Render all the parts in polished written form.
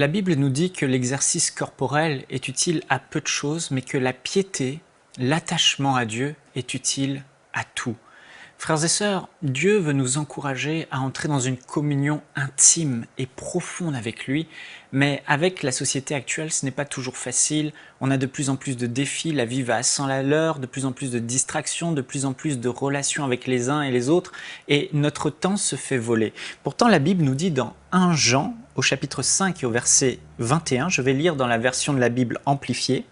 La Bible nous dit que l'exercice corporel est utile à peu de choses, mais que la piété, l'attachement à Dieu est utile à tout. Frères et sœurs, Dieu veut nous encourager à entrer dans une communion intime et profonde avec lui, mais avec la société actuelle, ce n'est pas toujours facile. On a de plus en plus de défis, la vie va à 100 à l'heure, de plus en plus de distractions, de plus en plus de relations avec les uns et les autres, et notre temps se fait voler. Pourtant, la Bible nous dit dans 1 Jean, au chapitre 5 et au verset 21, je vais lire dans la version de la Bible amplifiée,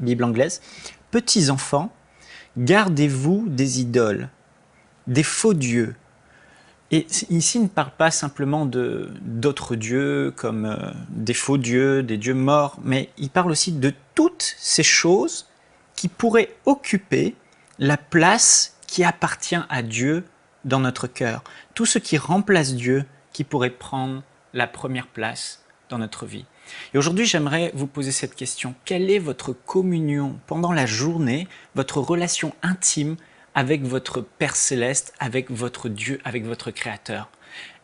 Bible anglaise, « Petits enfants, gardez-vous des idoles, des faux dieux. » Et ici, il ne parle pas simplement d'autres dieux comme des faux dieux, des dieux morts, mais il parle aussi de toutes ces choses qui pourraient occuper la place qui appartient à Dieu dans notre cœur. Tout ce qui remplace Dieu, qui pourrait prendre la première place dans notre vie. Et aujourd'hui, j'aimerais vous poser cette question. Quelle est votre communion pendant la journée, votre relation intime avec votre Père Céleste, avec votre Dieu, avec votre Créateur?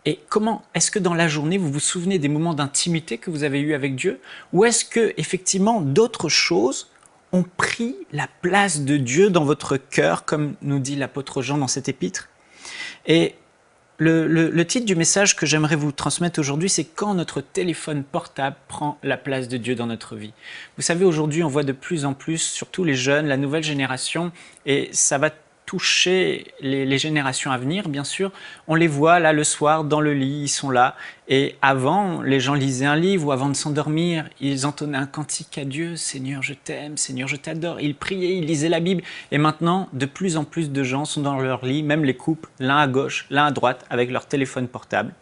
Et comment est-ce que dans la journée, vous vous souvenez des moments d'intimité que vous avez eus avec Dieu? Ou est-ce que, effectivement, d'autres choses ont pris la place de Dieu dans votre cœur, comme nous dit l'apôtre Jean dans cet épître? Et le titre du message que j'aimerais vous transmettre aujourd'hui, c'est « Quand notre téléphone portable prend la place de Dieu dans notre vie ». Vous savez, aujourd'hui, on voit de plus en plus, surtout les jeunes, la nouvelle génération, et ça va toucher les générations à venir, bien sûr. On les voit là le soir dans le lit, ils sont là. Et avant, les gens lisaient un livre ou avant de s'endormir, ils entonnaient un cantique à Dieu. « Seigneur, je t'aime, Seigneur, je t'adore ». Ils priaient, ils lisaient la Bible. Et maintenant, de plus en plus de gens sont dans leur lit, même les couples, l'un à gauche, l'un à droite, avec leur téléphone portable,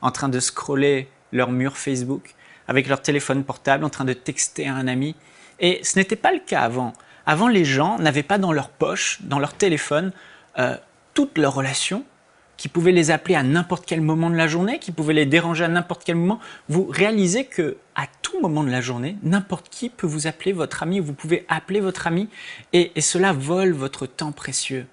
en train de scroller leur mur Facebook, avec leur téléphone portable, en train de texter à un ami. Et ce n'était pas le cas avant. Avant, les gens n'avaient pas dans leur poche, dans leur téléphone, toutes leurs relations, qui pouvaient les appeler à n'importe quel moment de la journée, qui pouvaient les déranger à n'importe quel moment. Vous réalisez qu'à tout moment de la journée, n'importe qui peut vous appeler votre ami, ou vous pouvez appeler votre ami, et cela vole votre temps précieux.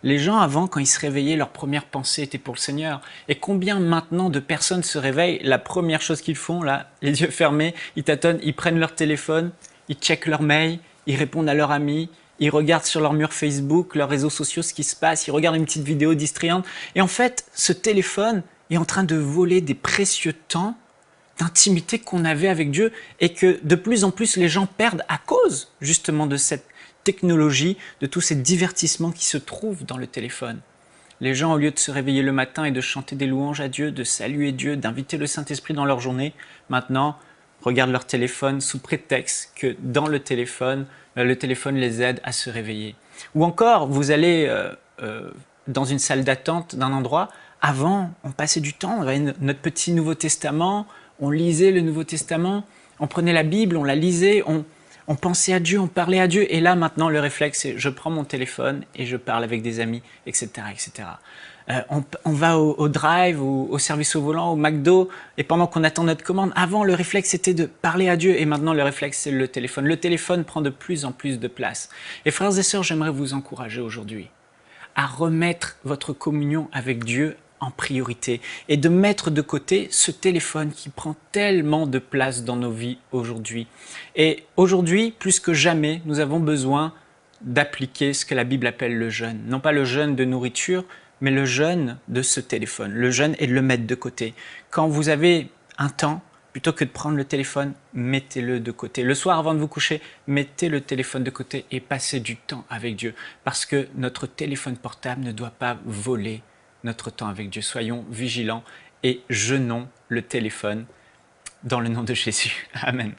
Les gens avant, quand ils se réveillaient, leur première pensée était pour le Seigneur. Et combien maintenant de personnes se réveillent, la première chose qu'ils font, là, les yeux fermés, ils tâtonnent, ils prennent leur téléphone, ils checkent leur mail, ils répondent à leurs amis, ils regardent sur leur mur Facebook, leurs réseaux sociaux, ce qui se passe, ils regardent une petite vidéo distrayante. Et en fait, ce téléphone est en train de voler des précieux temps d'intimité qu'on avait avec Dieu et que de plus en plus les gens perdent à cause justement de cette technologie, de tous ces divertissements qui se trouvent dans le téléphone. Les gens, au lieu de se réveiller le matin et de chanter des louanges à Dieu, de saluer Dieu, d'inviter le Saint-Esprit dans leur journée, maintenant, regardent leur téléphone sous prétexte que dans le téléphone les aide à se réveiller. Ou encore, vous allez dans une salle d'attente d'un endroit, avant, on passait du temps, on avait notre petit Nouveau Testament, on lisait le Nouveau Testament, on prenait la Bible, on la lisait, on pensait à Dieu, on parlait à Dieu, et là maintenant le réflexe c'est je prends mon téléphone et je parle avec des amis, etc. etc. On va au drive, ou au service au volant, au McDo, et pendant qu'on attend notre commande, avant le réflexe c'était de parler à Dieu, et maintenant le réflexe c'est le téléphone. Le téléphone prend de plus en plus de place. Et frères et sœurs, j'aimerais vous encourager aujourd'hui à remettre votre communion avec Dieu en priorité et de mettre de côté ce téléphone qui prend tellement de place dans nos vies aujourd'hui. Et aujourd'hui, plus que jamais, nous avons besoin d'appliquer ce que la Bible appelle le jeûne. Non pas le jeûne de nourriture, mais le jeûne de ce téléphone. Le jeûne est de le mettre de côté. Quand vous avez un temps, plutôt que de prendre le téléphone, mettez-le de côté. Le soir, avant de vous coucher, mettez le téléphone de côté et passez du temps avec Dieu. Parce que notre téléphone portable ne doit pas voler notre temps avec Dieu. Soyons vigilants et jeûnons le téléphone dans le nom de Jésus. Amen.